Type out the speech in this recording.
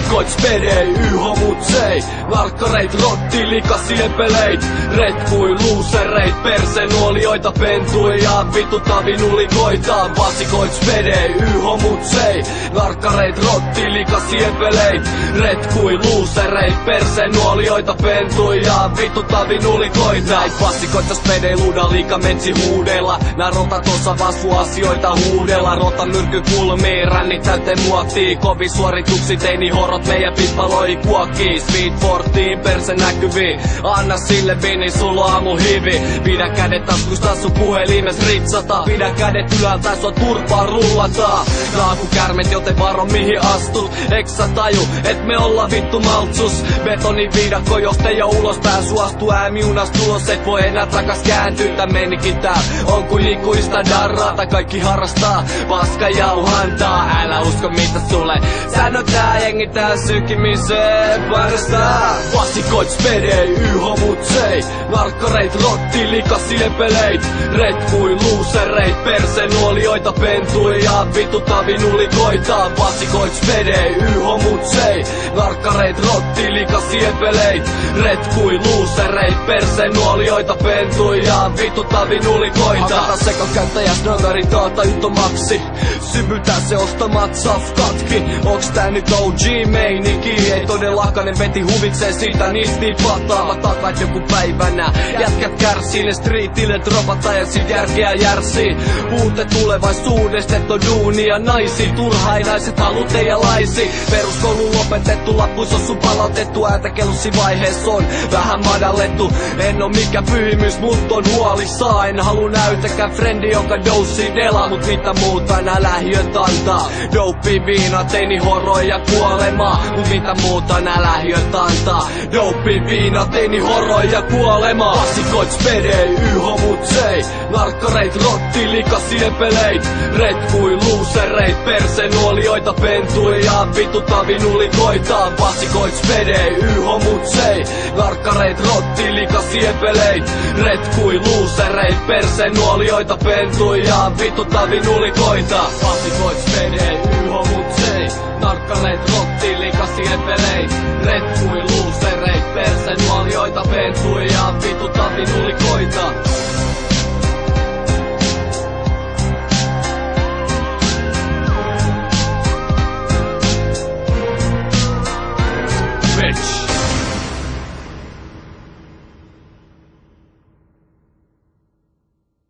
Vassikoit, spedei, yhomut sei. Narkkareit, rotti, likasiepeleit. Retkui, luusereit, persenuolioita, pentuja, vituttavin ulikoita. Vassikoit, spedei, yhomut sei. Narkkareit, rotti, likasiepeleit. Retkui, luusereit, persenuolioita, pentuja, vituttavin ulikoita. Näit vassikoita, spedei, luuda, likamentsi huudella. Nää rotat osa vastuasioita huudella. Rotan myrky kulmiin, rännit täyteen muottii. Kovi suorituksi teini horrot, meidän pispaloi kuokkii. Speed 14, perse näkyviin. Anna sille vini, sulla on aamu hivi. Pidä kädet taskusta, sun puhelimes ritsata. Pidä kädet ylältä, sua turpaa rullata. Naakukärmet, joten varo mihin astut. Eks sä taju, et me olla vittu maltsus. Betoni viidakko, jos te jo ulospää suostuu. Äämiunas tulos, et voi enää takas kääntyy. Tää menikin tää on kuin ikuista darrata. Kaikki harrastaa, paska jauhantaa. Älä usko mitä sulle säännötää, jengi tää sykimiseen painastaa. Vassikoit, spedei, yhomut sei. Narkkareit, rotti, likasiepeleit. Retkui, luusereit, persenuolioita, pentuja, vituttavin ulikoita. Vassikoit, spedei, yhomut sei. Narkkareit, rotti, likasiepeleit. Retkui, luusereit, persenuolioita, pentuja, vituttavin ulikoita. Hakata sekakäyttäjä, snögari, taata ytomaksi. Syvytä se ostamat safkatki. Onks tää nyt OG-meininki? Ei todellakaan, ne veti huvikseen siitä niistä niin pataa. Mä takat joku päivänä. Jätkät kärsii, ne streetille dropata ja sit järkeä järsii. Puute tulevaisuudesta, et on duunia naisi. Turhainaiset halutejalaisi. Peruskoulu lopetettu, lappuis on sun palautettu. Ääntäkellussi vaiheessa on vähän madallettu. En oo mikä pyhimys, mut on huolissaan. En halu näytäkään frendi, jonka dossi delaa. Mut mitä muuta nää lähiöt antaa? Dope, viina, teini, horoi ja kuolema. Mut mitä muuta nää lähiöt antaa? Dope, viina, teini, horoi ja kuolema. Vassikoit, spedei, yhomut sei. Narkkareit, rotti, likasiepeleit. Retkui, luusereit, persenuolioita, pentuja, vituttavin ulikoita. Vassikoit, spedei, yhomut sei. Narkkareit, rotti, likasiepeleit. Retkui, luusereit, persenuolioita, pentuja, vituttavin ulikoita. Vassikoit, spedei,